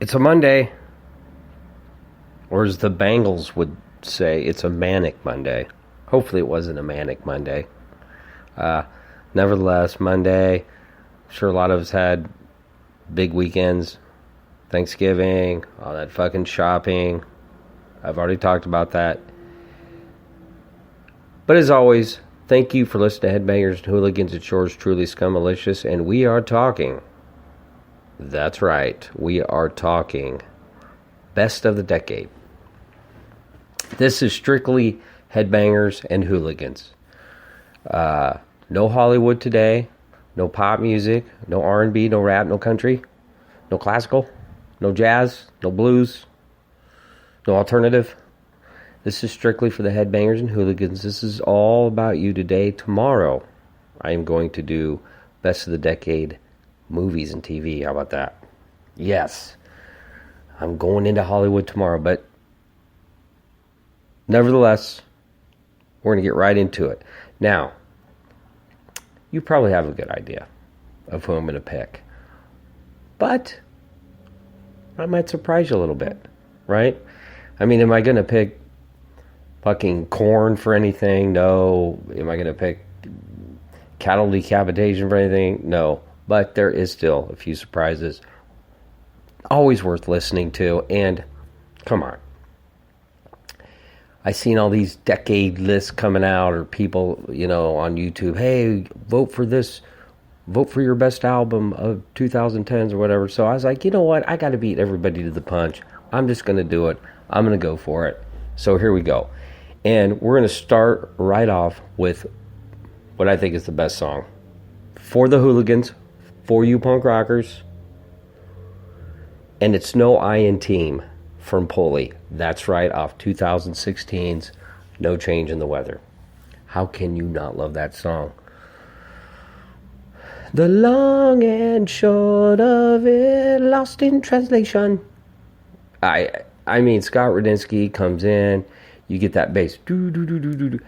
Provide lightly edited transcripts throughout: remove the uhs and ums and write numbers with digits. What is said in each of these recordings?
It's a Monday, or as the Bengals would say, it's a manic Monday. Hopefully, it wasn't a manic Monday. Nevertheless, Monday, I'm sure a lot of us had big weekends. Thanksgiving, all that fucking shopping. I've already talked about that. But as always, thank you for listening to Headbangers and Hooligans. It's yours truly, Scummalicious, and we are talking. That's right, we are talking best of the decade. This is strictly Headbangers and Hooligans. No Hollywood today, no pop music, no R&B, no rap, no country, no classical, no jazz, no blues, no alternative. This is strictly for the Headbangers and Hooligans. This is all about you today. Tomorrow, I am going to do best of the decade movies and TV. How about that? Yes. I'm going into Hollywood tomorrow, but nevertheless, we're going to get right into it. Now, you probably have a good idea of who I'm going to pick. But I might surprise you a little bit, right? I mean, am I going to pick fucking Corn for anything? No. Am I going to pick Cattle Decapitation for anything? No. But there is still a few surprises. Always worth listening to. And, come on. I've seen all these decade lists coming out, or people, on YouTube, hey, vote for this, vote for your best album of 2010s or whatever. So I was like, you know what? I got to beat everybody to the punch. I'm just going to do it. I'm going to go for it. So here we go. And we're going to start right off with what I think is the best song. For the Hooligans, for you punk rockers. And it's No I in Team from Pulley. That's right, off 2016's No Change in the Weather. How can you not love that song? The long and short of it, lost in translation. I mean, Scott Rudinski comes in, you get that bass. Do.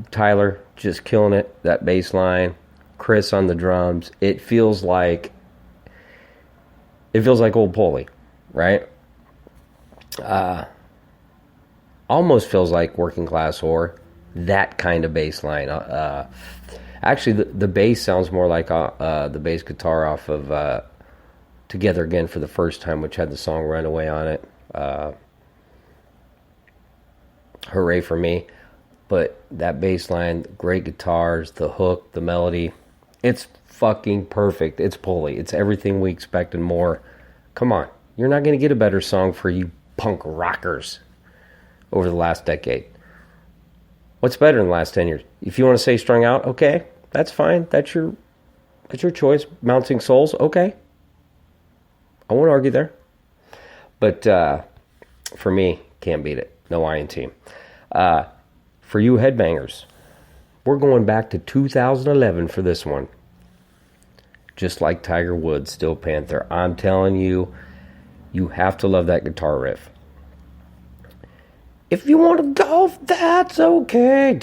Tyler just killing it, that bass line. Chris on the drums. It feels like old Pulley, right? Almost feels like Working Class Whore, that kind of bass line. Actually, the bass sounds more like the bass guitar off of Together Again for the First Time, which had the song Runaway on it. Hooray for me. But that bass line, great guitars, the hook, the melody, it's fucking perfect. It's Pulley. It's everything we expect and more. Come on. You're not going to get a better song for you punk rockers over the last decade. What's better in the last 10 years? If you want to say Strung Out, okay, that's fine. That's your choice. Mounting Souls, okay. I won't argue there. But for me, can't beat it. No I in Team. For you Headbangers, we're going back to 2011 for this one. Just like Tiger Woods, Steel Panther. I'm telling you, you have to love that guitar riff. If you want to golf, that's okay.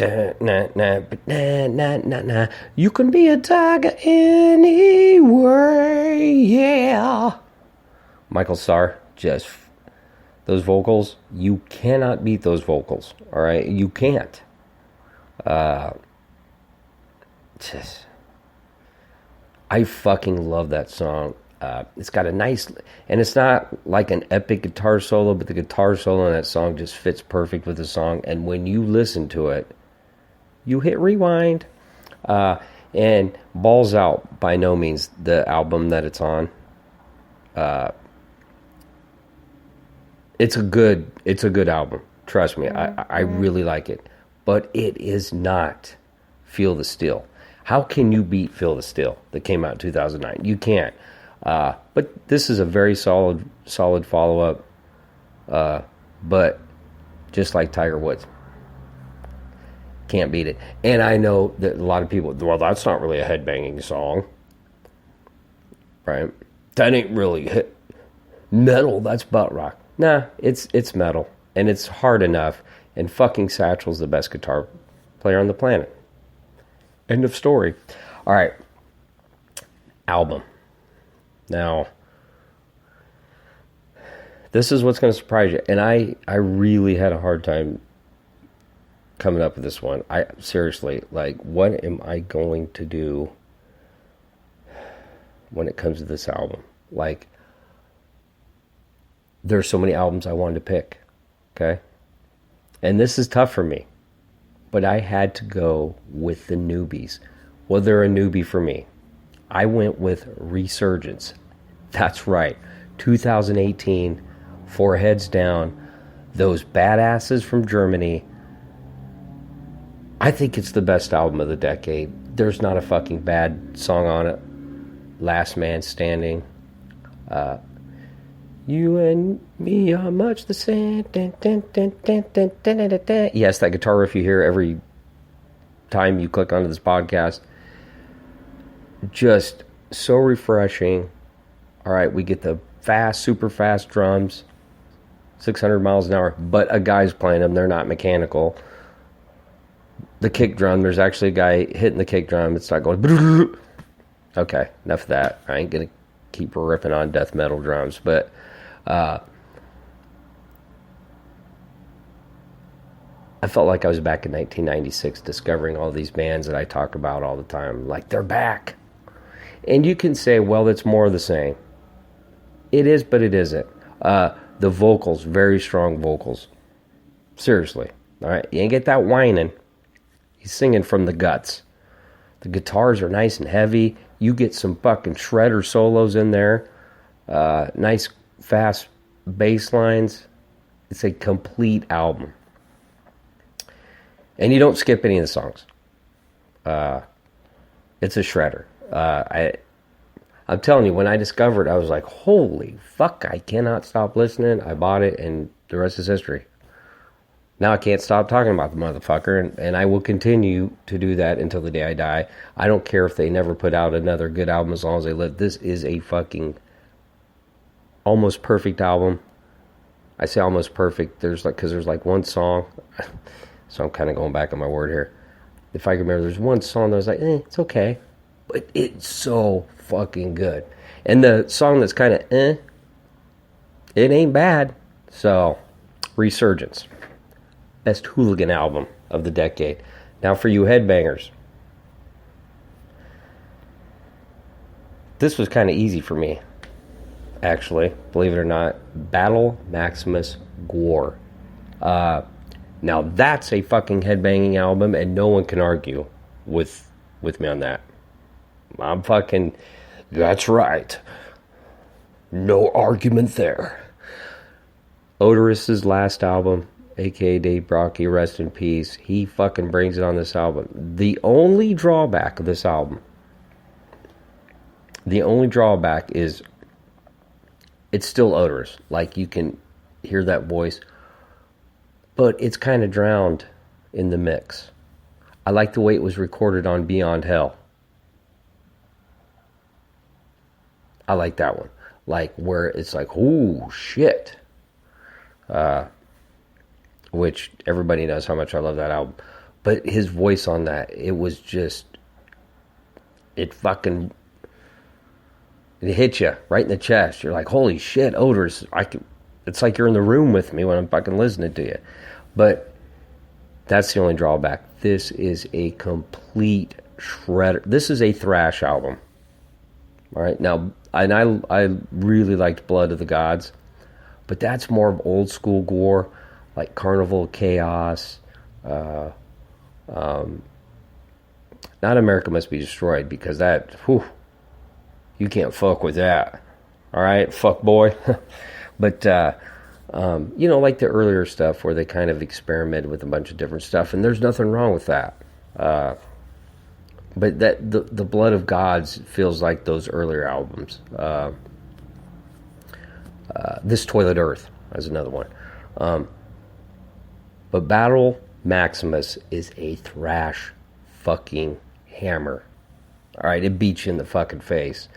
You can be a tiger anyway, yeah. Michael Starr, just those vocals, you cannot beat those vocals, all right? You can't. I fucking love that song. It's got a nice, and it's not like an epic guitar solo, but the guitar solo in that song just fits perfect with the song. And when you listen to it, you hit rewind. And Balls Out, by no means the album that it's on. It's a good album. Trust me, I really like it. But it is not Feel the Steel. How can you beat Feel the Steel that came out in 2009? You can't. But this is a very solid follow-up. But just like Tiger Woods, can't beat it. And I know that a lot of people, well, that's not really a headbanging song, right? That ain't really metal. That's butt rock. Nah, it's metal, and it's hard enough. And fucking Satchel's the best guitar player on the planet. End of story. All right. Album. Now, This is what's going to surprise you. And I really had a hard time coming up with this one. I seriously, like, what am I going to do when it comes to this album? Like, there's so many albums I wanted to pick, okay? And this is tough for me. But I had to go with the newbies. Well, they're a newbie for me. I went with Resurgence. That's right. 2018, Four Heads Down. Those badasses from Germany. I think it's the best album of the decade. There's not a fucking bad song on it. Last Man Standing. You and me are much the same. Yes, that guitar riff you hear every time you click onto this podcast. Just so refreshing. All right, we get the fast, super fast drums, 600 miles an hour, but a guy's playing them. They're not mechanical. The kick drum, there's actually a guy hitting the kick drum. It's not going. Okay, enough of that. I ain't going to keep ripping on death metal drums, but I felt like I was back in 1996 discovering all these bands that I talk about all the time. Like, they're back. And you can say, well, it's more of the same. It is, but it isn't. The vocals, very strong vocals. Seriously. All right? You ain't get that whining. He's singing from the guts. The guitars are nice and heavy. You get some fucking shredder solos in there. Nice, fast bass lines. It's a complete album. And you don't skip any of the songs. It's a shredder. I'm telling you, when I discovered it, I was like, holy fuck, I cannot stop listening. I bought it, and the rest is history. Now I can't stop talking about the motherfucker, and I will continue to do that until the day I die. I don't care if they never put out another good album as long as they live. This is a fucking almost perfect album. I say almost perfect. There's like one song, so I'm kind of going back on my word here. If I can remember, there's one song that was like, it's okay. But it's so fucking good. And the song that's kind of it ain't bad. So, Resurgence. Best Hooligan album of the decade. Now for you headbangers. This was kind of easy for me, actually. Believe it or not. Battle Maximus Gore. Now that's a fucking headbanging album, and no one can argue with me on that. I'm fucking, that's right. No argument there. Odoris's last album, aka Dave Brocky, rest in peace. He fucking brings it on this album. The only drawback of this album, is it's still odorous. Like, you can hear that voice, but it's kind of drowned in the mix. I like the way it was recorded on Beyond Hell. I like that one. Like, where it's like, ooh, shit. Which everybody knows how much I love that album. But his voice on that, it was just, it hit you right in the chest. You're like, holy shit, Odors. It's like you're in the room with me when I'm fucking listening to you. But that's the only drawback. This is a complete shredder. This is a thrash album. All right, now, and I really liked Blood of the Gods, but that's more of old school gore, like Carnival of Chaos, not America Must Be Destroyed, because that, you can't fuck with that. All right, fuck boy. But, like the earlier stuff where they kind of experimented with a bunch of different stuff, and there's nothing wrong with that. But that the Blood of Gods feels like those earlier albums. This Toilet Earth is another one. But Battle Maximus is a thrash fucking hammer. All right, it beats you in the fucking face.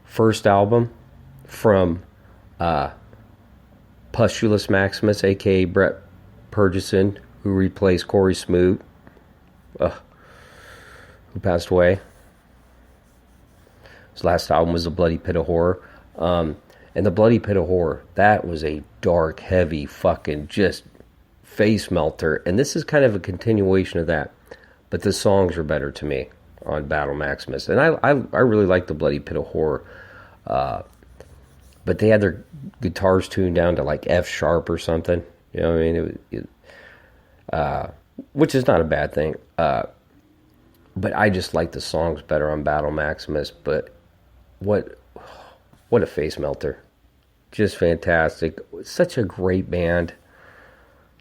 First album from Pustulus Maximus, a.k.a. Brett Purgeson, who replaced Corey Smoot, who passed away. His last album was A Bloody Pit of Horror. And And the Bloody Pit of Horror, that was a dark, heavy, fucking just face melter. And this is kind of a continuation of that. But the songs are better to me on Battle Maximus. And I really like the Bloody Pit of Horror. But they had their guitars tuned down to like F sharp or something. You know what I mean? Which is not a bad thing. But I just like the songs better on Battle Maximus. But what a face melter. Just fantastic. Such a great band.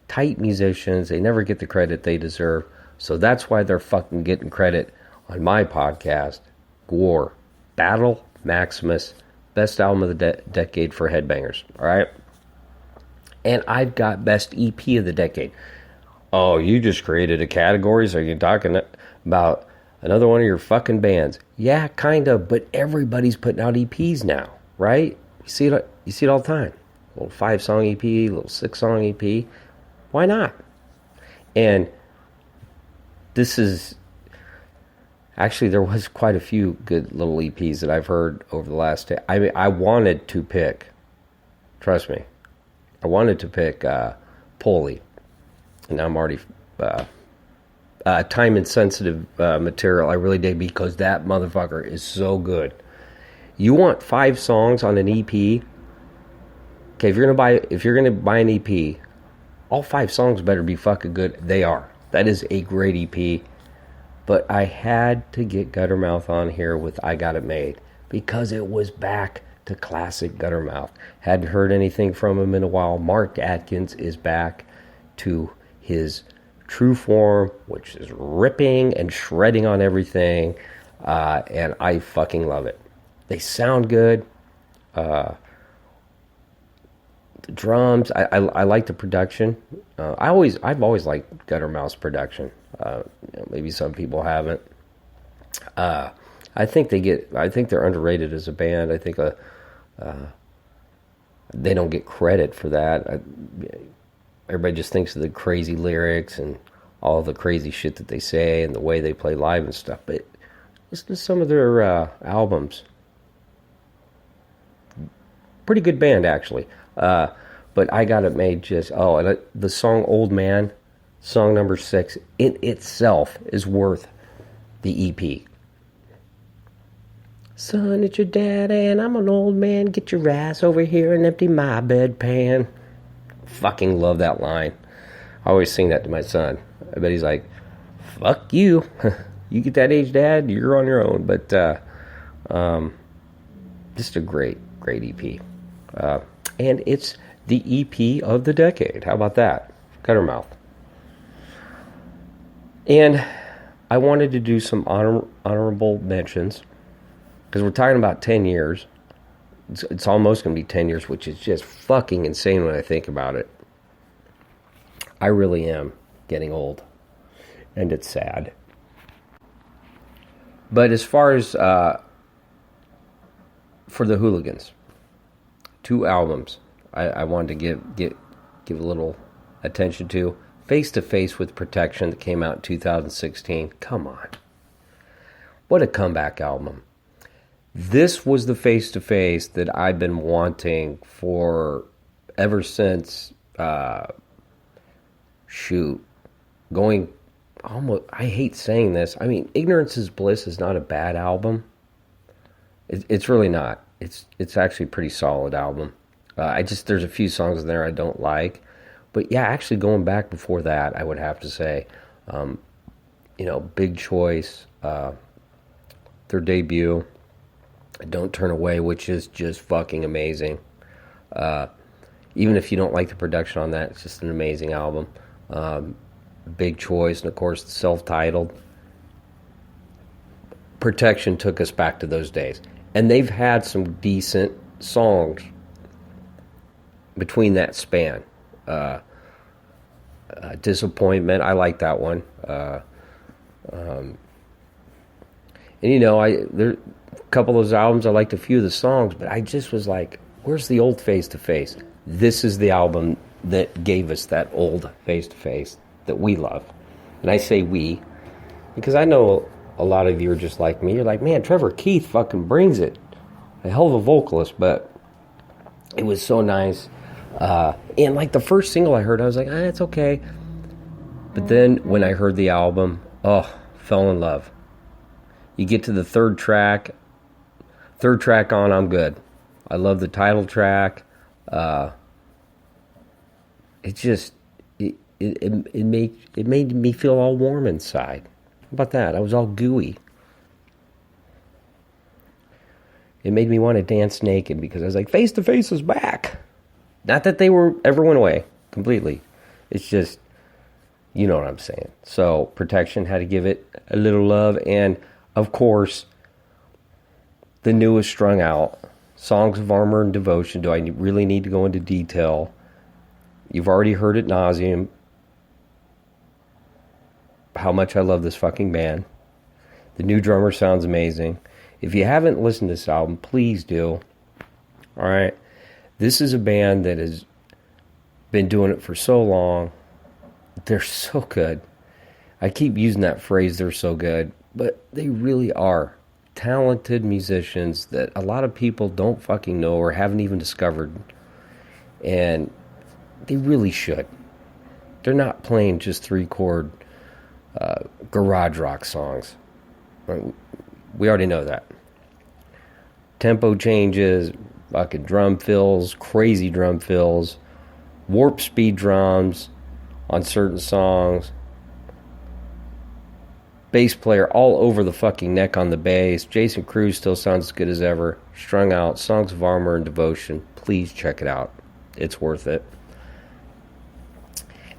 Tight musicians. They never get the credit they deserve. So that's why they're fucking getting credit on my podcast. Gore. Battle Maximus. Best album of the decade for Headbangers. Alright? And I've got best EP of the decade. Oh, you just created a category? So you're talking about another one of your fucking bands? Yeah, kind of. But everybody's putting out EPs now. Right? You see it all the time. A little 5-song EP, a little 6-song EP. Why not? And this is... Actually, there was quite a few good little EPs that I've heard over the last day. I mean, I wanted to pick... Trust me. I wanted to pick Pulley. And I'm already... time-insensitive material. I really did, because that motherfucker is so good. You want 5 songs on an EP? Okay, if you're gonna buy an EP, all 5 songs better be fucking good. They are. That is a great EP. But I had to get Guttermouth on here with I Got It Made, because it was back to classic Guttermouth. Hadn't heard anything from him in a while. Mark Atkins is back to his true form, which is ripping and shredding on everything, and I fucking love it. They sound good. The drums, I like the production. I've always liked Guttermouth's production. Maybe some people haven't. I think they're underrated as a band. I think they don't get credit for that. Everybody just thinks of the crazy lyrics and all the crazy shit that they say and the way they play live and stuff. But listen to some of their albums. Pretty good band, actually. But I Got It Made and the song Old Man, song number 6, in itself is worth the EP. Son, it's your dad and I'm an old man. Get your ass over here and empty my bedpan. Fucking love that line. I always sing that to my son. I bet he's like, fuck you. You get that age, Dad, you're on your own. But just a great EP. And it's the EP of the decade. How about that? Guttermouth. And I wanted to do some honorable mentions, because we're talking about 10 years. It's almost going to be 10 years, which is just fucking insane when I think about it. I really am getting old, and it's sad. But as far as for the Hooligans, 2 albums I wanted to give a little attention to. Face to Face with Protection, that came out in 2016. Come on. What a comeback album. This was the Face to Face that I've been wanting for ever since, going almost, I hate saying this. I mean, Ignorance is Bliss is not a bad album. It's really not. It's actually a pretty solid album. There's a few songs in there I don't like. But yeah, actually going back before that, I would have to say, Big Choice, their debut, Don't Turn Away, which is just fucking amazing. Even if you don't like the production on that, it's just an amazing album. Big Choice, and of course, the self-titled. Protection took us back to those days. And they've had some decent songs between that span. Disappointment, I like that one. And there a couple of those albums, I liked a few of the songs, but I just was like, where's the old Face to Face? This is the album that gave us that old Face to Face that we love. And I say we, because I know a lot of you are just like me. You're like, man, Trevor Keith fucking brings it. A hell of a vocalist, but It was so nice. And like the first single I heard, I was like, it's okay. But then when I heard the album, fell in love. You get to the third track on, I'm good. I love the title track. It made me feel all warm inside. How about that? I was all gooey. It made me want to dance naked because I was like, Face to Face is back. Not that they ever went away completely. It's just, you know what I'm saying. So Protection had to give it a little love. And of course, the newest Strung Out, Songs of Armor and Devotion. Do I really need to go into detail? You've already heard it nauseum how much I love this fucking band. The new drummer sounds amazing. If you haven't listened to this album, please do. All right. This is a band that has been doing it for so long. They're so good. I keep using that phrase, they're so good, but they really are talented musicians that a lot of people don't fucking know or haven't even discovered. And they really should. They're not playing just 3-chord garage rock songs. We already know that. Tempo changes, fucking drum fills, crazy drum fills, warp speed drums on certain songs, bass player all over the fucking neck on the bass. Jason Cruz still sounds as good as ever. Strung Out, Songs of Armor and Devotion. Please check it out. It's worth it.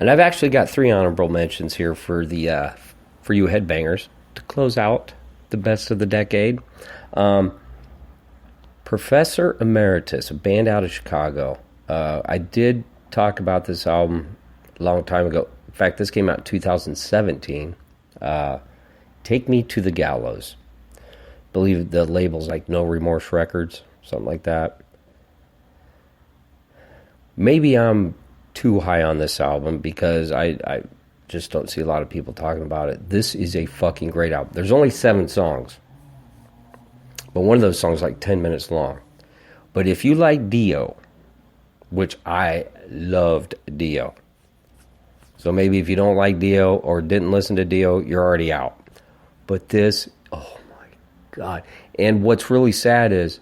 And I've actually got 3 honorable mentions here for the for you headbangers to close out the best of the decade. Professor Emeritus, a band out of Chicago. I did talk about this album a long time ago. In fact, this came out in 2017. Take Me to the Gallows. I believe the label's like No Remorse Records, something like that. Maybe I'm too high on this album because I just don't see a lot of people talking about it. This is a fucking great album. There's only 7 songs, but one of those songs is like 10 minutes long. But if you like Dio, which I loved Dio, so maybe if you don't like Dio or didn't listen to Dio, you're already out. But this, oh my God. And what's really sad is,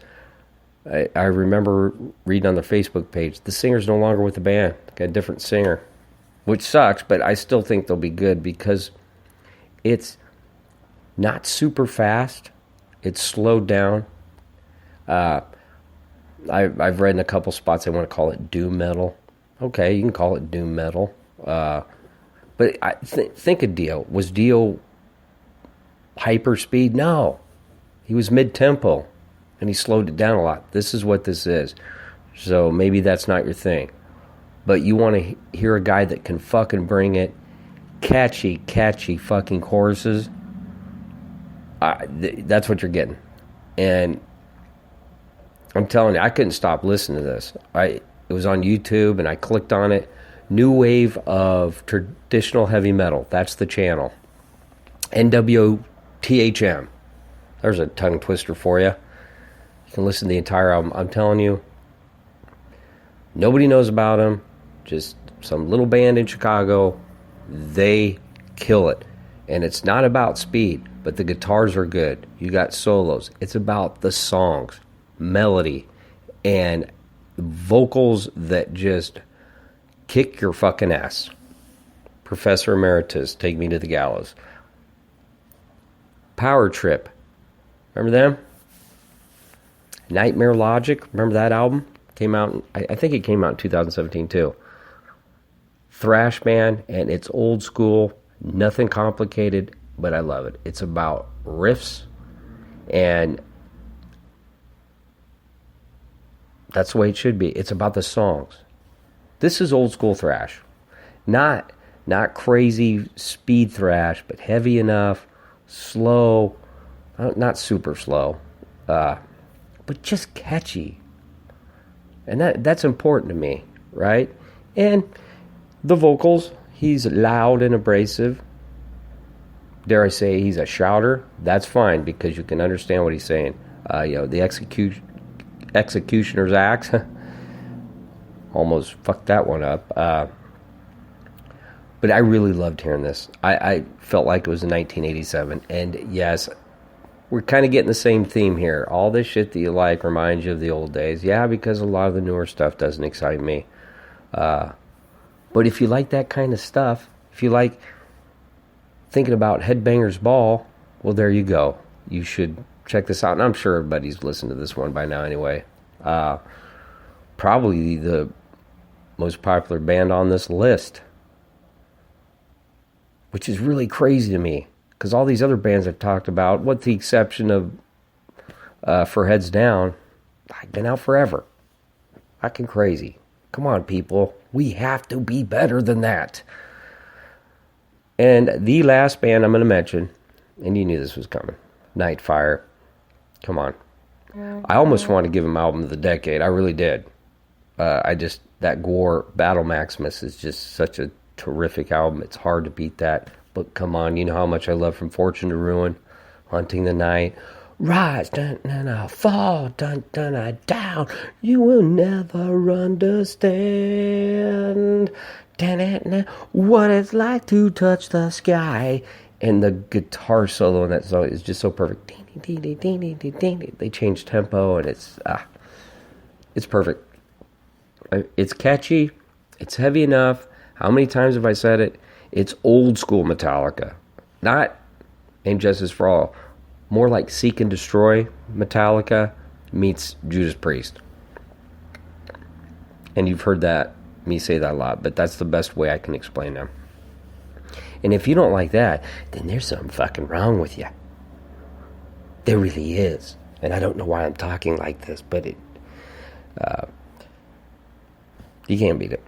I remember reading on their Facebook page, the singer's no longer with the band. Got a different singer, which sucks, but I still think they'll be good because it's not super fast. It's slowed down. I've read in a couple spots they want to call it doom metal. Okay, you can call it doom metal. But think of Dio. Was Dio hyper speed? No. He was mid-tempo, and he slowed it down a lot. This is what this is. So maybe that's not your thing. But you want to hear a guy that can fucking bring it, catchy fucking choruses. That's what you're getting. And I'm telling you, I couldn't stop listening to this. It was on YouTube, and I clicked on it. New Wave of Traditional Heavy Metal. That's the channel. NWTHM. There's a tongue twister for you. You can listen to the entire album. I'm telling you, nobody knows about them. Just some little band in Chicago. They kill it. And it's not about speed, but the guitars are good. You got solos. It's about the songs, melody, and vocals that just kick your fucking ass. Professor Emeritus, Take Me to the Gallows. Power Trip. Remember them? Nightmare Logic. Remember that album? Came out, I think it came out in 2017 too. Thrash band, and it's old school, nothing complicated, but I love it. It's about riffs, and that's the way it should be. It's about the songs. This is old school thrash. Not crazy speed thrash, but heavy enough, slow, not super slow, but just catchy. And that's important to me, right? And the vocals, he's loud and abrasive. Dare I say he's a shouter? That's fine because you can understand what he's saying. The executioner's axe. almost fucked that one up. But I really loved hearing this. I felt like it was in 1987. And yes, we're kind of getting the same theme here. All this shit that you like reminds you of the old days. Yeah, because a lot of the newer stuff doesn't excite me. But if you like that kind of stuff, if you like thinking about Headbanger's Ball, well, there you go. You should check this out. And I'm sure everybody's listened to this one by now anyway. Probably the most popular band on this list, which is really crazy to me, because all these other bands I've talked about, with the exception of For Heads Down, I've been out forever. Fucking crazy. Come on, people. We have to be better than that. And the last band I'm going to mention, and you knew this was coming, Nightfire. Come on. I almost want to give them Album of the Decade. I really did. That Gore Battle Maximus is just such a terrific album. It's hard to beat that. But come on, you know how much I love From Fortune to Ruin, Hunting the Night, Rise, dun, dun, dun, fall, dun, dun, dun, down. You will never understand dun, dun, dun, what it's like to touch the sky. And the guitar solo in that song is just so perfect. They change tempo, and it's perfect. It's catchy. It's heavy enough. How many times have I said it? It's old school Metallica. Not And Justice for All. More like Seek and Destroy Metallica meets Judas Priest. And you've heard me say that a lot, but that's the best way I can explain them. And if you don't like that, then there's something fucking wrong with you. There really is. And I don't know why I'm talking like this, but you can't beat it.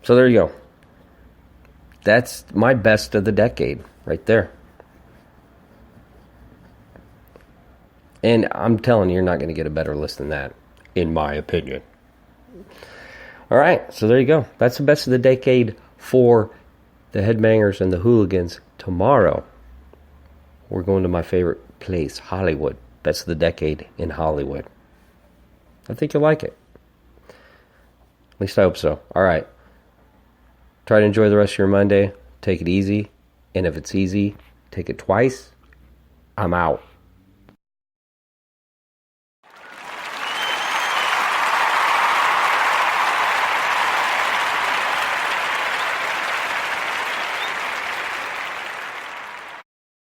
So there you go. That's my best of the decade right there. And I'm telling you, you're not going to get a better list than that, in my opinion. All right, so there you go. That's the best of the decade for the Headbangers and the Hooligans. Tomorrow, we're going to my favorite place, Hollywood. Best of the decade in Hollywood. I think you'll like it. At least I hope so. All right. Try to enjoy the rest of your Monday. Take it easy. And if it's easy, take it twice. I'm out.